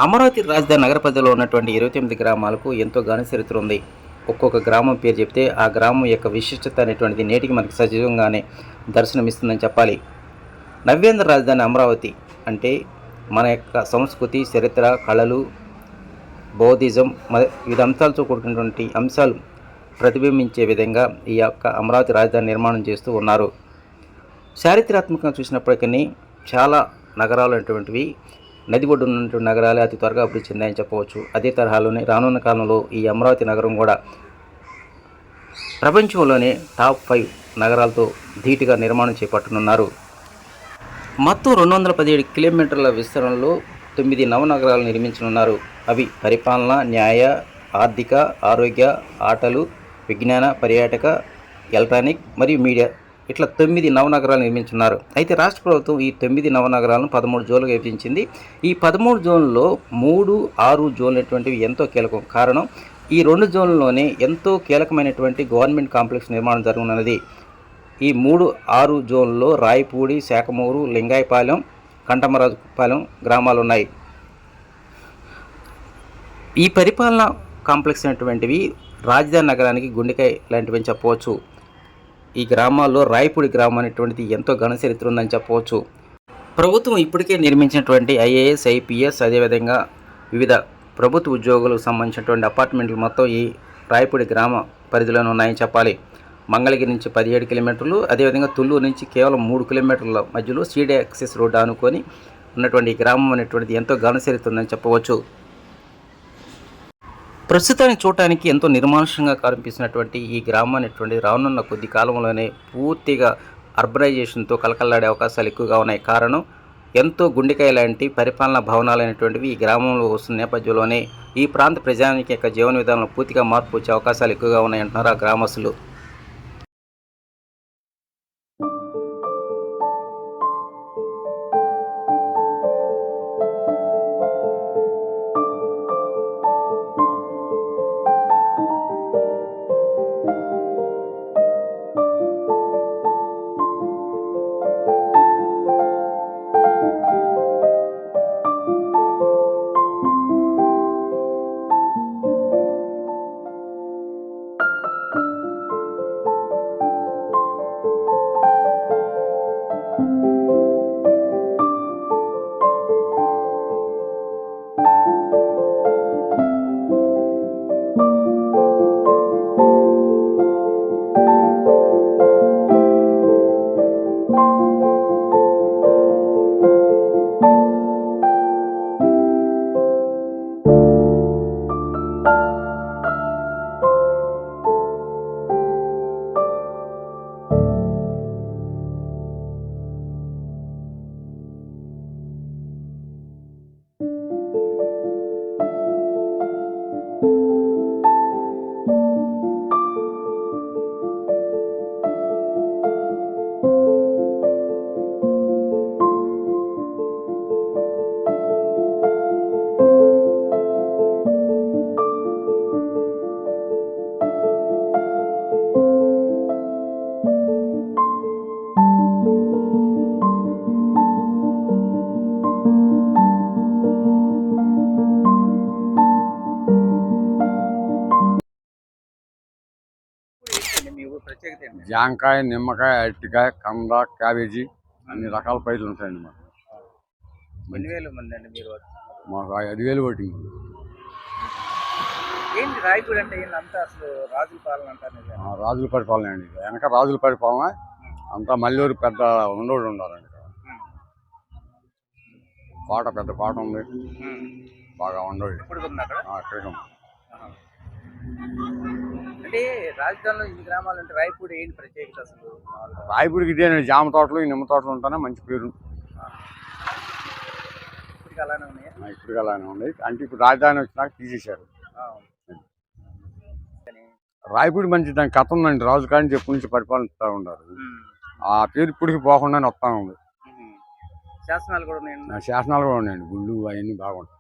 అమరావతి రాజధాని నగర పరిధిలో ఉన్నటువంటి 28 గ్రామాలకు ఎంతో ఘన చరిత్ర ఉంది. ఒక్కొక్క గ్రామం పేరు చెప్తే ఆ గ్రామం యొక్క విశిష్టత అనేటువంటిది నేటికి మనకి సజీవంగానే దర్శనమిస్తుందని చెప్పాలి. నవ్యాంధ్ర రాజధాని అమరావతి అంటే మన యొక్క సంస్కృతి, చరిత్ర, కళలు, బౌద్ధిజం వివిధ అంశాలతో కూడుకున్నటువంటి అంశాలు ప్రతిబింబించే విధంగా ఈ యొక్క అమరావతి రాజధాని నిర్మాణం చేస్తూ ఉన్నారు. చారిత్రాత్మకంగా చూసినప్పటికీ చాలా నగరాలు అనేటువంటివి నది ఒడ్డున ఉన్నటువంటి నగరాలే అతి త్వరగా అభివృద్ధి చెందాయని చెప్పవచ్చు. అదే తరహాలోనే రానున్న కాలంలో ఈ అమరావతి నగరం కూడా ప్రపంచంలోనే టాప్ 5 నగరాలతో ధీటుగా నిర్మాణం చేపట్టనున్నారు. మొత్తం 217 కిలోమీటర్ల విస్తరణలో 9 నవనగరాలు నిర్మించనున్నారు. అవి పరిపాలన, న్యాయ, ఆర్థిక, ఆరోగ్య, ఆటలు, విజ్ఞాన, పర్యాటక, ఎలక్ట్రానిక్ మరియు మీడియా ఇట్లా 9 నవనగరాలు నిర్మించున్నారు. అయితే రాష్ట్ర ప్రభుత్వం ఈ 9 నవనగరాలను 13 జోన్లుగా విభజించింది. ఈ 13 జోన్లలో 3, 6 జోన్లు అనేటువంటివి ఎంతో కీలకం. కారణం ఈ 2 జోన్లలోనే ఎంతో కీలకమైనటువంటి గవర్నమెంట్ కాంప్లెక్స్ నిర్మాణం జరగనున్నది. ఈ 3, 6 జోన్లలో రాయపూడి, శాఖమూరు, లింగాయపాలెం, కంటమరాజుపాలెం గ్రామాలు ఉన్నాయి. ఈ పరిపాలనా కాంప్లెక్స్ అనేటువంటివి రాజధాని నగరానికి గుండెకాయ లాంటివని చెప్పవచ్చు. ఈ గ్రామాల్లో రాయపూడి గ్రామం అనేటువంటిది ఎంతో ఘన చరిత్ర ఉందని చెప్పవచ్చు. ప్రభుత్వం ఇప్పటికే నిర్మించినటువంటి ఐఏఎస్, ఐపీఎస్ అదేవిధంగా వివిధ ప్రభుత్వ ఉద్యోగులకు సంబంధించినటువంటి అపార్ట్మెంట్లు మొత్తం ఈ రాయపూడి గ్రామ పరిధిలోనే ఉన్నాయని చెప్పాలి. మంగళగిరి నుంచి 17 కిలోమీటర్లు, అదేవిధంగా తుళ్ళూరు నుంచి కేవలం 3 కిలోమీటర్ల మధ్యలో సీడీ యాక్సెస్ రోడ్డు ఆనుకొని ఉన్నటువంటి ఈ గ్రామం అనేటువంటిది ఎంతో ఘన చరిత్ర ఉందని చెప్పవచ్చు. ప్రస్తుతానికి చూడటానికి ఎంతో నిర్మానుష్యంగా కనిపిస్తున్నటువంటి ఈ గ్రామం అనేటువంటి రానున్న కొద్ది కాలంలోనే పూర్తిగా అర్బనైజేషన్తో కలకల్లాడే అవకాశాలు ఎక్కువగా ఉన్నాయి. కారణం ఎంతో గుండెకాయ లాంటి పరిపాలనా భవనాలు అనేటువంటివి ఈ గ్రామంలో వస్తున్న నేపథ్యంలోనే ఈ ప్రాంత ప్రజానికి యొక్క జీవన విధానంలో పూర్తిగా మార్పు వచ్చే అవకాశాలు ఎక్కువగా ఉన్నాయంటున్నారు ఆ గ్రామస్తులు. జాంకాయ, నిమ్మకాయ, అరటికాయ, కంద, క్యాబేజీ అన్ని రకాల పైర్లు ఉంటాయండి మాకు. ఎన్ని వేల మంది అండి మీరు? మాకు 5,000 ఓటింగ్. ఏంటి రాయపూడి అంటే అంతా అసలు రాజుల పాలన అంటారు? రాజుల పరిపాలన అండి. వెనక రాజుల పరిపాలన అంతా మల్లూరు పెద్ద ఉండోడు ఉండాలండి. కోట, పెద్ద కోట ఉంది, బాగా ఉండోడు. అక్కడ అంటే రాజధానిలో ఇన్ని గ్రామాలు అంటే రాయపూడి ఏంటి ప్రత్యేకత అసలు? రాయపూడికి ఇదేనండి, జామ తోటలు, నిమ్మ తోటలు ఉంటానే మంచి పేరు. ఇప్పటికి అలానే ఉన్నాయి. ఇప్పటికి అలానే ఉన్నాయి. అంటే ఇప్పుడు రాజధాని వచ్చినాక తీసేశారు. రాయపూడి మంచి దాని కథ ఉందండి. రాజు కానీ చెప్పు నుంచి పరిపాలిస్తూ ఉన్నారు. ఆ పేరు ఇప్పటికి పోకుండానే వస్తూ ఉంది. శాసనాలు కూడా ఉన్నాయండి. శాసనాలు కూడా ఉన్నాయండి. గుళ్ళు అవన్నీ బాగుంటాయి.